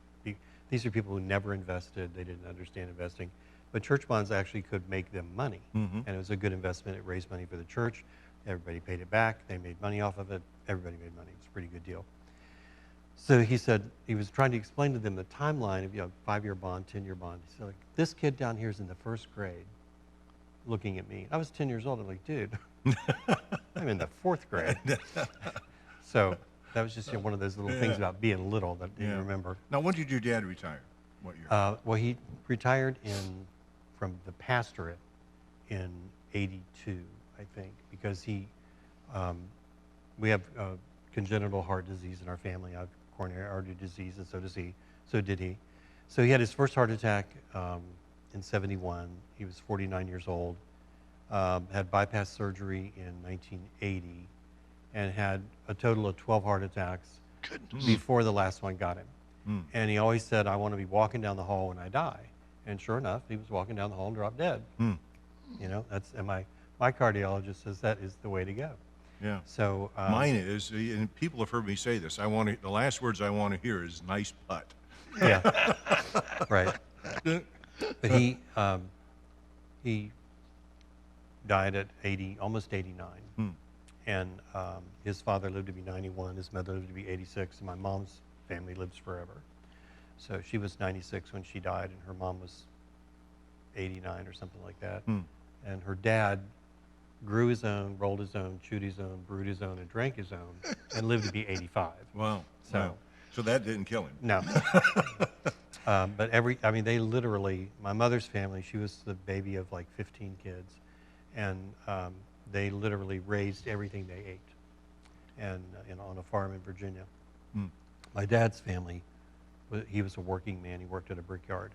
Speaker 3: these are people who never invested. They didn't understand investing. But church bonds actually could make them money. And it was a good investment. It raised money for the church. Everybody paid it back. They made money off of it. Everybody made money. It was a pretty good deal. So he said, he was trying to explain to them the timeline of 5-year bond, 10-year bond. He said, like, this kid down here is in the first grade looking at me. I was 10 years old. I'm like, dude, I'm in the 4th grade. So that was just one of those little things about being little that you remember.
Speaker 1: Now, when did your dad retire? What year?
Speaker 3: Well, he retired from the pastorate in '82, I think, because we have congenital heart disease in our family. I have coronary artery disease, and so does he. So did he. So he had his first heart attack in '71. He was 49 years old. Had bypass surgery in 1980, and had a total of 12 heart attacks before the last one got him. And he always said, I want to be walking down the hall when I die. And sure enough, he was walking down the hall and dropped dead. And my cardiologist says that is the way to go.
Speaker 1: Yeah.
Speaker 3: So
Speaker 1: mine is, and people have heard me say this. The last words I want to hear is "nice putt."
Speaker 3: Yeah. Right. But he died at 80, almost 89. And his father lived to be 91. His mother lived to be 86. And my mom's family lives forever. So she was 96 when she died, and her mom was 89 or something like that. And her dad grew his own, rolled his own, chewed his own, brewed his own, and drank his own, and lived to be 85.
Speaker 1: Wow.
Speaker 3: So,
Speaker 1: wow. So that didn't kill him.
Speaker 3: no. But they literally, my mother's family, she was the baby of like 15 kids, and they literally raised everything they ate, and on a farm in Virginia. My dad's family, he was a working man. He worked at a brickyard,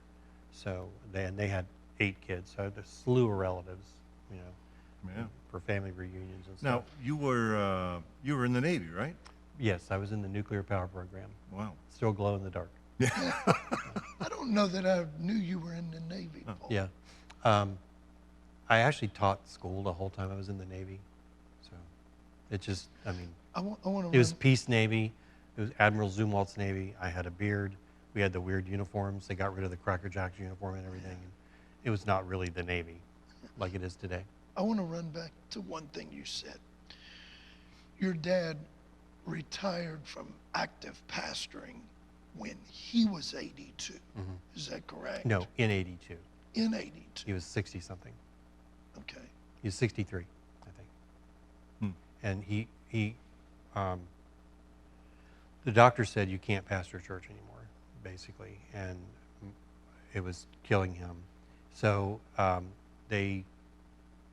Speaker 3: so they had 8 kids. So I had a slew of relatives, for family reunions and
Speaker 1: Now
Speaker 3: stuff.
Speaker 1: you were in the Navy, right?
Speaker 3: Yes, I was in the nuclear power program.
Speaker 1: Wow.
Speaker 3: Still glow in the dark.
Speaker 2: I don't know that I knew you were in the Navy, Paul.
Speaker 3: Yeah. I actually taught school the whole time I was in the Navy. So it just,
Speaker 2: I want to.
Speaker 3: it was Peace Navy. It was Admiral Zumwalt's Navy. I had a beard. We had the weird uniforms. They got rid of the Cracker Jacks uniform and everything. And it was not really the Navy like it is today.
Speaker 2: I want to run back to one thing you said. Your dad retired from active pastoring when he was 82. Is that correct?
Speaker 3: No, in 82.
Speaker 2: In 82.
Speaker 3: He was 60-something.
Speaker 2: Okay.
Speaker 3: He was 63, I think. And the doctor said you can't pastor a church anymore, basically, and it was killing him. So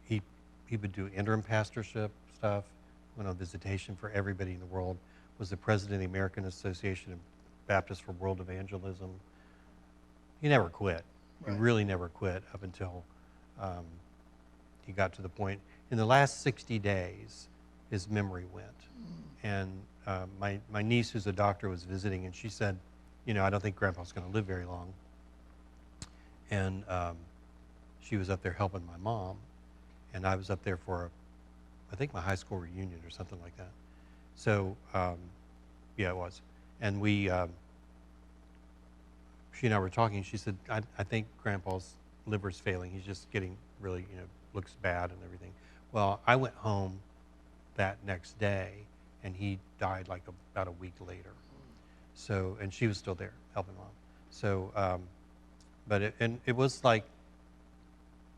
Speaker 3: he would do interim pastorship stuff, went on visitation for everybody in the world, was the president of the American Association of Baptists for World Evangelism. He never quit.
Speaker 2: Right.
Speaker 3: He really never quit up until he got to the point. In the last 60 days, his memory went. And my niece, who's a doctor, was visiting, and she said, I don't think Grandpa's going to live very long. And she was up there helping my mom, and I was up there for, I think, my high school reunion or something like that. So, yeah, it was. And she and I were talking. She said, I think Grandpa's liver's failing. He's just getting really, looks bad and everything. Well, I went home that next day, and he died like about a week later. So, and she was still there helping Mom. So, but it was like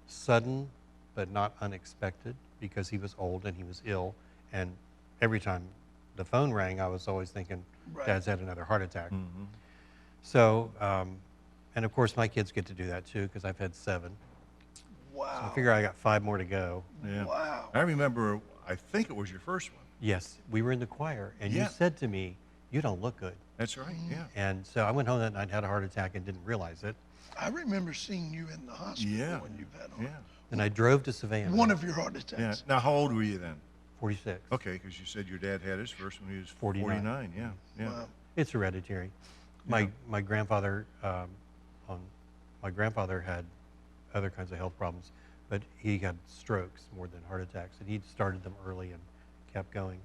Speaker 3: sudden, but not unexpected, because he was old and he was ill. And every time the phone rang, I was always thinking,
Speaker 2: Right.
Speaker 3: Dad's had another heart attack. So, and of course my kids get to do that too, because I've had 7.
Speaker 2: Wow.
Speaker 3: So I figure I got 5 more to go.
Speaker 1: Yeah.
Speaker 2: Wow.
Speaker 1: I remember, I think it was your first one.
Speaker 3: Yes, we were in the choir, and
Speaker 1: Yeah.
Speaker 3: you said to me, "You don't look good."
Speaker 1: That's right, yeah.
Speaker 3: And so I went home that night, had a heart attack, and didn't realize it.
Speaker 2: I remember seeing you in the hospital
Speaker 1: Yeah.
Speaker 2: when you've had
Speaker 1: Yeah.
Speaker 3: And I drove to Savannah.
Speaker 2: one of your heart
Speaker 1: Yeah.
Speaker 2: attacks.
Speaker 1: Now, how old were you then?
Speaker 3: 46.
Speaker 1: Okay, because you said your dad had his first when he was
Speaker 3: 49.
Speaker 1: 49. Yeah, yeah.
Speaker 2: Wow.
Speaker 3: It's hereditary. My grandfather, my grandfather had other kinds of health problems, but he had strokes more than heart attacks, and he started them early and kept going,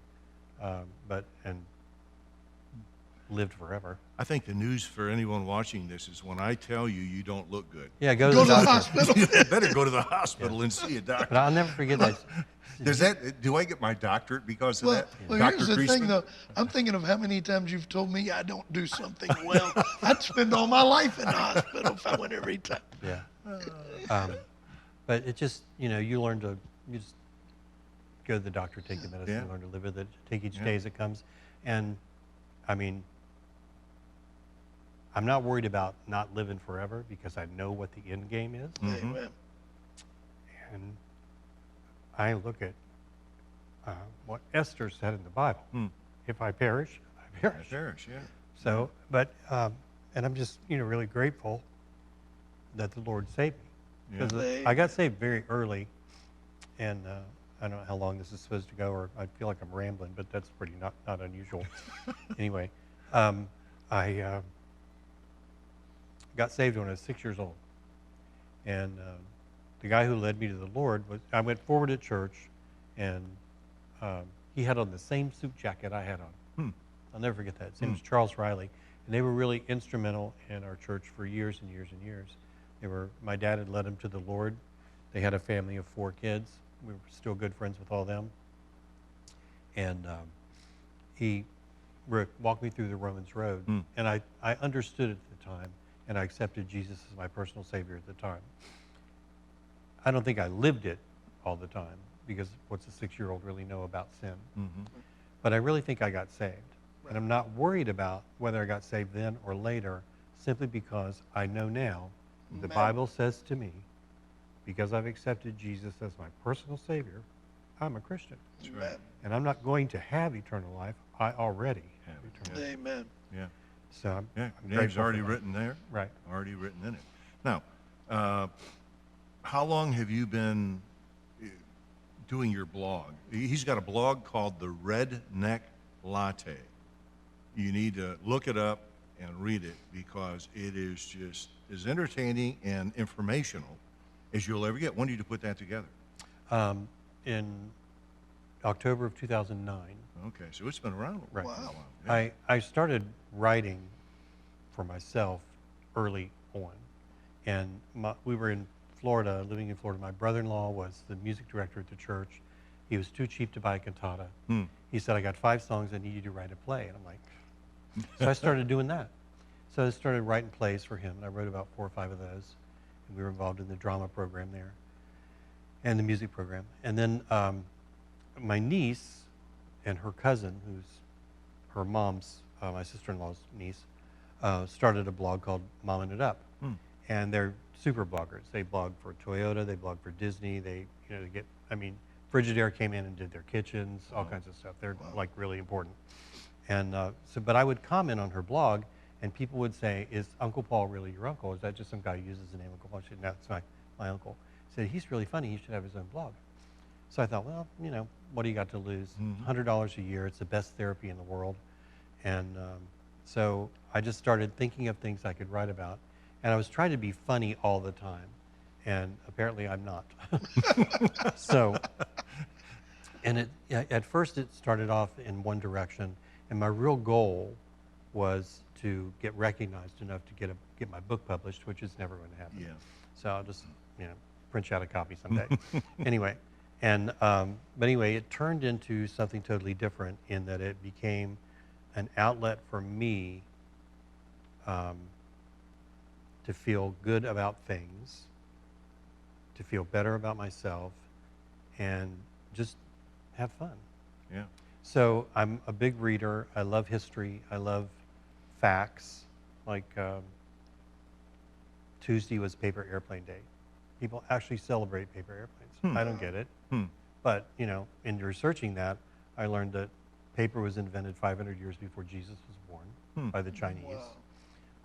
Speaker 3: and lived forever.
Speaker 1: I think the news for anyone watching this is when I tell you you don't look good,
Speaker 3: Yeah, go to
Speaker 2: Go
Speaker 3: the
Speaker 2: to the
Speaker 3: doctor.
Speaker 2: hospital.
Speaker 1: you better go to the hospital and see a
Speaker 3: But
Speaker 1: doctor.
Speaker 3: I'll never forget that.
Speaker 1: Do I get my doctorate because of
Speaker 2: Well,
Speaker 1: that?
Speaker 2: well
Speaker 1: Dr.
Speaker 2: here's the thing,
Speaker 1: Priestman?
Speaker 2: though. I'm thinking of how many times you've told me I don't do something well. I'd spend all my life in the hospital if I went every time.
Speaker 3: Yeah. But it just, you just go to the doctor, take the medicine,
Speaker 1: Yeah.
Speaker 3: learn to live with it, take each
Speaker 1: Yeah.
Speaker 3: day as it comes. And I mean, I'm not worried about not living forever because I know what the end game is.
Speaker 2: Amen.
Speaker 3: And I look at what Esther said in the Bible. If I perish, I perish.
Speaker 1: Perish, yeah.
Speaker 3: So, but, and I'm just, really grateful that the Lord saved me.
Speaker 1: Yeah.
Speaker 3: Because I got saved very early, and I don't know how long this is supposed to go, or I feel like I'm rambling, but that's pretty not unusual. Anyway, I got saved when I was 6 years old. And the guy who led me to the Lord I went forward at church, and he had on the same suit jacket I had on. I'll never forget that. His name was Charles Riley. And they were really instrumental in our church for years and years and years. My dad had led them to the Lord. They had a family of 4 kids. We were still good friends with all them. And Rick, walk me through the Romans road.
Speaker 1: Hmm.
Speaker 3: And I understood it at the time, and I accepted Jesus as my personal Savior at the time. I don't think I lived it all the time, because what's a 6-year-old really know about sin?
Speaker 1: Mm-hmm.
Speaker 3: But I really think I got saved. And I'm not worried about whether I got saved then or later, simply because I know now the
Speaker 2: Amen.
Speaker 3: Bible says to me, because I've accepted Jesus as my personal Savior, I'm a Christian.
Speaker 1: That's right.
Speaker 3: And I'm not going to have eternal life. I already have
Speaker 1: Have
Speaker 3: eternal life.
Speaker 2: Amen.
Speaker 1: Yeah.
Speaker 3: So I'm
Speaker 1: Yeah.
Speaker 3: I'm
Speaker 1: Name's
Speaker 3: grateful
Speaker 1: already
Speaker 3: for that.
Speaker 1: written there.
Speaker 3: Right.
Speaker 1: Already written in it. Now, how long have you been doing your blog? He's got a blog called the Red Neck Latte. You need to look it up and read it, because it is just as entertaining and informational as you'll ever get. When did you put that together?
Speaker 3: In October of 2009,
Speaker 1: Okay, so it's been around
Speaker 3: Right.
Speaker 1: for a while.
Speaker 2: Wow.
Speaker 3: I started writing for myself early on. And we were in Florida, living in Florida. My brother-in-law was the music director at the church. He was too cheap to buy a cantata.
Speaker 1: Hmm.
Speaker 3: He said, I got 5 songs, I need you to write a play. And I'm like, so I started doing that. So I started writing plays for him, and I wrote about 4 or 5 of those. And we were involved in the drama program there and the music program. And then my niece and her cousin, who's her mom's, my sister-in-law's niece, started a blog called Momming It Up.
Speaker 1: Hmm.
Speaker 3: And they're super bloggers. They blog for Toyota, they blog for Disney, they get, Frigidaire came in and did their kitchens, all kinds of stuff. They're like really important. And but I would comment on her blog, and people would say, is Uncle Paul really your uncle? Is that just some guy who uses the name Uncle Paul? She said, no, it's my uncle. He said, he's really funny, he should have his own blog. So I thought, well, what do you got to lose? $100 a year, it's the best therapy in the world. And so I just started thinking of things I could write about. And I was trying to be funny all the time. And apparently I'm not. So, and at first it started off in one direction. And my real goal was to get recognized enough to get my book published, which is never going to happen.
Speaker 1: Yeah.
Speaker 3: So I'll just, print you out a copy someday. Anyway. And, but anyway, it turned into something totally different in that it became an outlet for me to feel good about things, to feel better about myself, and just have fun.
Speaker 1: Yeah.
Speaker 3: So I'm a big reader. I love history. I love facts. Like Tuesday was Paper Airplane Day. People actually celebrate paper airplanes. I don't get it. But, in researching that, I learned that paper was invented 500 years before Jesus was born by the Chinese.
Speaker 2: Wow.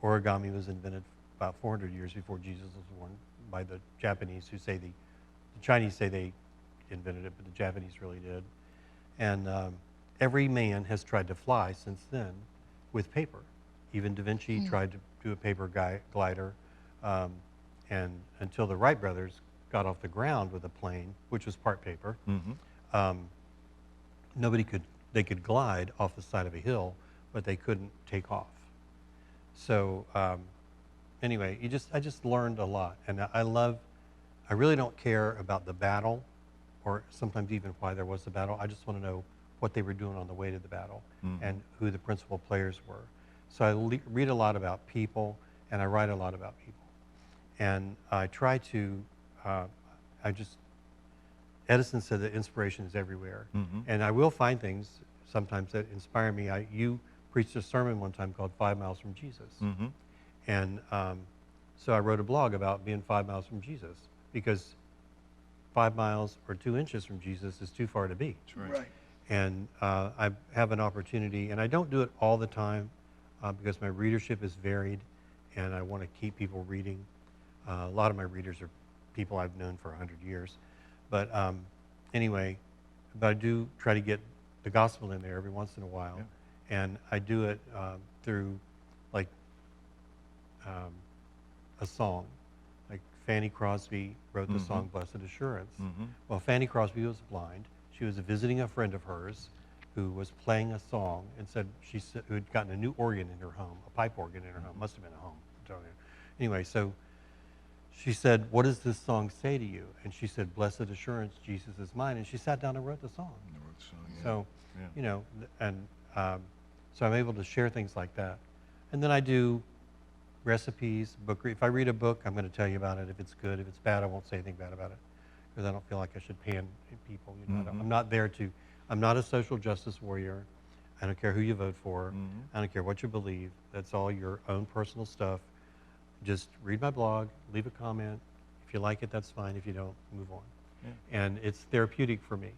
Speaker 3: Origami was invented about 400 years before Jesus was born by the Japanese, who say the Chinese say they invented it, but the Japanese really did. And every man has tried to fly since then with paper. Even Da Vinci tried to do a paper glider. And until the Wright brothers got off the ground with a plane, which was part paper, they could glide off the side of a hill, but they couldn't take off. So anyway, I just learned a lot. And I really don't care about the battle, or sometimes even why there was a battle. I just want to know what they were doing on the way to the battle and who the principal players were. So I read a lot about people, and I write a lot about people. And I try to, Edison said that inspiration is everywhere. And I will find things sometimes that inspire me. You preached a sermon one time called 5 Miles from Jesus. And so I wrote a blog about being 5 miles from Jesus, because 5 miles or 2 inches from Jesus is too far to be.
Speaker 1: That's right.
Speaker 2: Right.
Speaker 3: And I have an opportunity, and I don't do it all the time because my readership is varied, and I want to keep people reading. A lot of my readers are people I've known for 100 years. But anyway, but I do try to get the gospel in there every once in a while.
Speaker 1: Yeah.
Speaker 3: And I do it through like a song. Like Fanny Crosby wrote the song Blessed Assurance. Well, Fanny Crosby was blind. She was visiting a friend of hers who was playing a song and said who had gotten a new organ in her home, a pipe organ in her home. Must have been a home. Anyway, so she said, what does this song say to you? And she said, Blessed Assurance, Jesus is mine. And she sat down and wrote the song.
Speaker 1: Yeah.
Speaker 3: So,
Speaker 1: Yeah.
Speaker 3: So I'm able to share things like that. And then I do recipes, if I read a book, I'm going to tell you about it. If it's good, if it's bad, I won't say anything bad about it, because I don't feel like I should pan people. You know, I'm not there to, I'm not a social justice warrior. I don't care who you vote for. I don't care what you believe. That's all your own personal stuff. Just read my blog, leave a comment. If you like it, that's fine. If you don't, move on. Yeah. And it's therapeutic for me.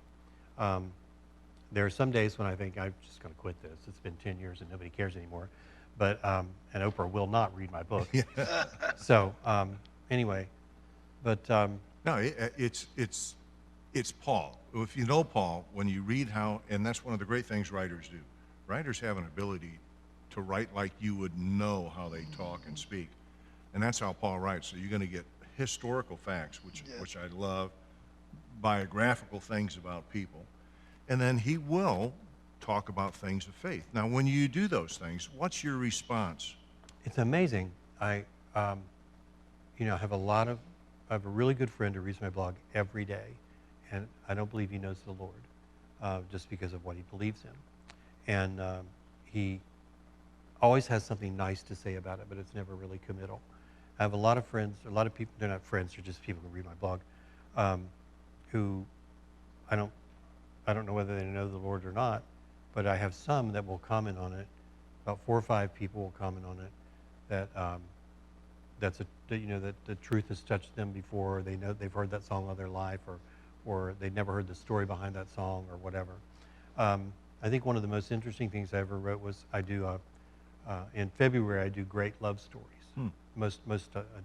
Speaker 3: There are some days when I think I'm just going to quit this. It's been 10 years and nobody cares anymore. But and Oprah will not read my book. So anyway, but
Speaker 1: no, it's Paul. If you know Paul, when you read how, and that's one of the great things writers do. Writers have an ability to write like you would know how they talk and speak, and that's how Paul writes. So you're going to get historical facts, which I love, biographical things about people, and then he will talk about things of faith. Now, when you do those things, what's your response?
Speaker 3: It's amazing. I have I have a really good friend who reads my blog every day, and I don't believe he knows the Lord, just because of what he believes in. And he always has something nice to say about it, but it's never really committal. I have a lot of friends, a lot of people, they're not friends, they're just people who read my blog, who I don't know whether they know the Lord or not, but I have some that will comment on it. About 4 or 5 people will comment on it that that the truth has touched them before. They know they've heard that song all their life, or they've never heard the story behind that song or whatever. I think one of the most interesting things I ever wrote was I do in February I do great love stories most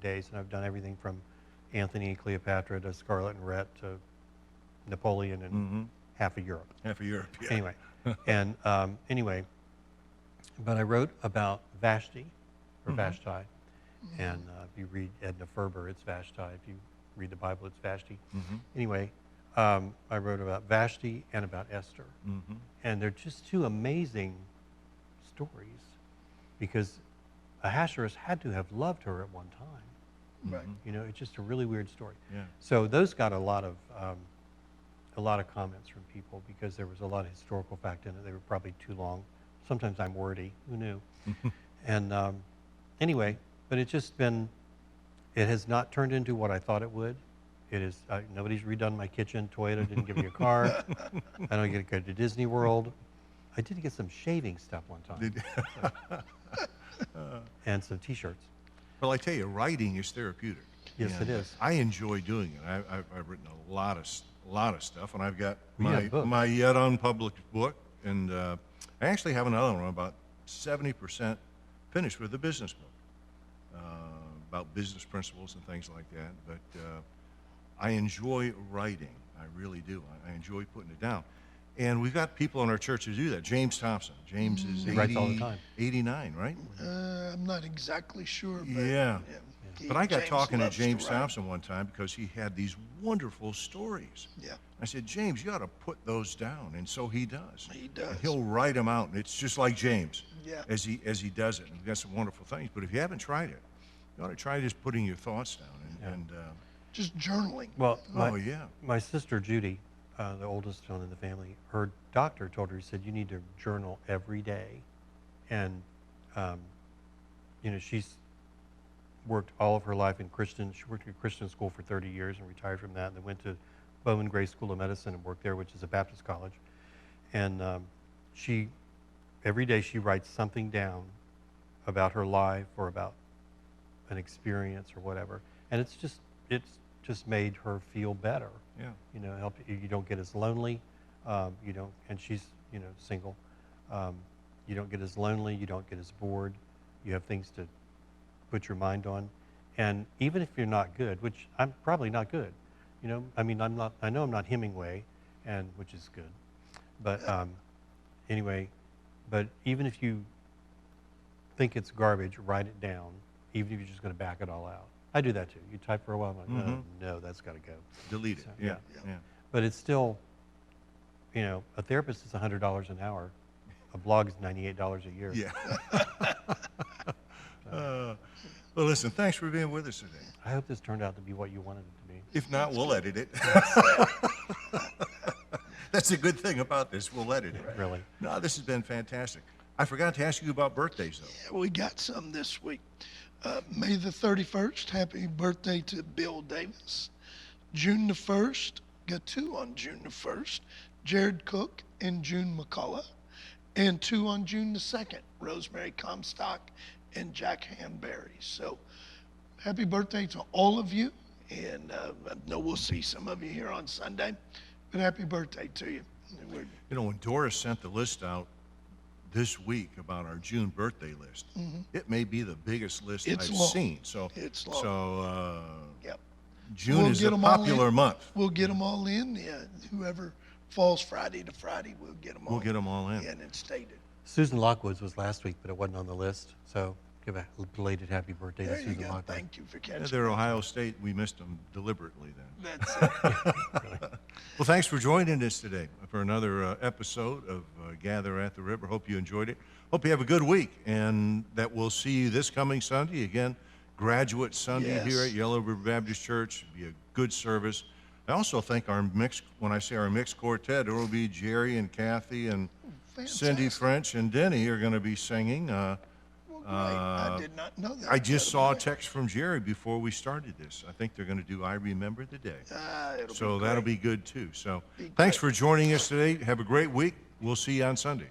Speaker 3: days, and I've done everything from Anthony and Cleopatra to Scarlet and Rhett to Napoleon and half of Europe.
Speaker 1: Half of Europe, yeah.
Speaker 3: Anyway, and but I wrote about Vashti, or Vashti, and if you read Edna Ferber, it's Vashti. If you read the Bible, it's Vashti. Anyway, I wrote about Vashti and about Esther, and they're just 2 amazing stories, because Ahasuerus had to have loved her at one time.
Speaker 2: Right.
Speaker 3: You know, it's just a really weird story.
Speaker 1: Yeah.
Speaker 3: So those got a lot of comments from people, because there was a lot of historical fact in it. They were probably too long. Sometimes I'm wordy. Who knew? And anyway, but it's just been. It has not turned into what I thought it would. It is. Nobody's redone my kitchen. Toyota didn't give me a car. I don't get to go to Disney World. I did get some shaving stuff one time. And some T-shirts.
Speaker 1: Well, I tell you, writing is therapeutic.
Speaker 3: Yes,
Speaker 1: and
Speaker 3: it is.
Speaker 1: I enjoy doing it. I've written a lot of stuff, and I've got
Speaker 3: You have a book.
Speaker 1: my yet unpublished book, and I actually have another one about 70% finished with a business book about business principles and things like that. But I enjoy writing. I really do. I enjoy putting it down. And we've got people in our church who do that. James Thompson. James is
Speaker 3: He writes all the time.
Speaker 1: 89, right?
Speaker 2: I'm not exactly sure, but
Speaker 1: Yeah. But I got
Speaker 2: James
Speaker 1: talking to
Speaker 2: loves
Speaker 1: James
Speaker 2: write.
Speaker 1: Thompson one time because he had these wonderful stories.
Speaker 2: Yeah,
Speaker 1: I said, James, you ought to put those down. And so he does.
Speaker 2: he does.
Speaker 1: And he'll write them out, and it's just like James
Speaker 2: Yeah.
Speaker 1: as he does it. And we've got some wonderful things. But if you haven't tried it, you ought to try just putting your thoughts down. And
Speaker 2: Just journaling.
Speaker 3: Well,
Speaker 1: yeah.
Speaker 3: my sister Judy, the oldest one in the family, her doctor told her, he said, you need to journal every day. And, she's worked all of her life she worked in Christian school for 30 years and retired from that, and then went to Bowman Gray School of Medicine and worked there, which is a Baptist college. And every day she writes something down about her life or about an experience or whatever. And it's just made her feel better.
Speaker 1: Yeah.
Speaker 3: Help you don't get as lonely. You don't, and she's single. You don't get as lonely. You don't get as bored. You have things to put your mind on. And even if you're not good, which I'm probably not good, I'm not. I know I'm not Hemingway, which is good. But anyway, but even if you think it's garbage, write it down. Even if you're just going to back it all out. I do that too. You type for a while, I'm like, oh, no, that's got to go.
Speaker 1: Delete it.
Speaker 3: So,
Speaker 1: Yeah.
Speaker 3: But it's still, a therapist is $100 an hour. A blog is $98 a year.
Speaker 1: Yeah. Well, listen, thanks for being with us today.
Speaker 3: I hope this turned out to be what you wanted it to be.
Speaker 1: If not, we'll edit it. That's a good thing about this. We'll edit it.
Speaker 3: Really.
Speaker 1: No, this has been fantastic. I forgot to ask you about birthdays, though.
Speaker 2: Yeah, we got some this week. May the 31st, happy birthday to Bill Davis. June the 1st, got two on June the 1st, Jared Cook and June McCullough. And two on June the 2nd, Rosemary Comstock and Jack Hanberry. So happy birthday to all of you. And I know we'll see some of you here on Sunday, but happy birthday to you. And
Speaker 1: You know, when Doris sent the list out this week about our June birthday list, it may be the biggest list
Speaker 2: It's
Speaker 1: I've
Speaker 2: long.
Speaker 1: seen. So,
Speaker 2: It's long.
Speaker 1: so
Speaker 2: Yep.
Speaker 1: June
Speaker 2: We'll
Speaker 1: is
Speaker 2: get
Speaker 1: a
Speaker 2: 'em all
Speaker 1: popular
Speaker 2: in.
Speaker 1: month.
Speaker 2: We'll get them all in. Yeah, whoever falls Friday to Friday, we'll get them all.
Speaker 1: We'll get them all in.
Speaker 2: in and stated.
Speaker 3: Susan Lockwood's was last week, but it wasn't on the list. So give a belated happy birthday
Speaker 2: There
Speaker 3: to
Speaker 2: you
Speaker 3: Susan
Speaker 2: go.
Speaker 3: Lockwood.
Speaker 2: Thank you for
Speaker 1: Yeah,
Speaker 2: catching.
Speaker 1: they're Ohio State. We missed them deliberately then.
Speaker 2: That's it.
Speaker 1: Well, thanks for joining us today for another episode of Gather at the River. Hope you enjoyed it. Hope you have a good week, and that we'll see you this coming Sunday. Again, Graduate Sunday here
Speaker 2: Yes.
Speaker 1: at Yellow River Baptist Church. It'll be a good service. I also think our mixed, when I say our mixed quartet, there will be Jerry and Kathy and Cindy
Speaker 2: Fantastic.
Speaker 1: French and Denny are going to be singing.
Speaker 2: Well, great. I did not know that.
Speaker 1: I just saw a
Speaker 2: That'll be
Speaker 1: text from Jerry before we started this. I think they're going to do I Remember the Day.
Speaker 2: great. It'll
Speaker 1: So
Speaker 2: be
Speaker 1: that'll
Speaker 2: great.
Speaker 1: be good too. So
Speaker 2: Be
Speaker 1: thanks
Speaker 2: great.
Speaker 1: for joining us today. Have a great week. We'll see you on Sunday.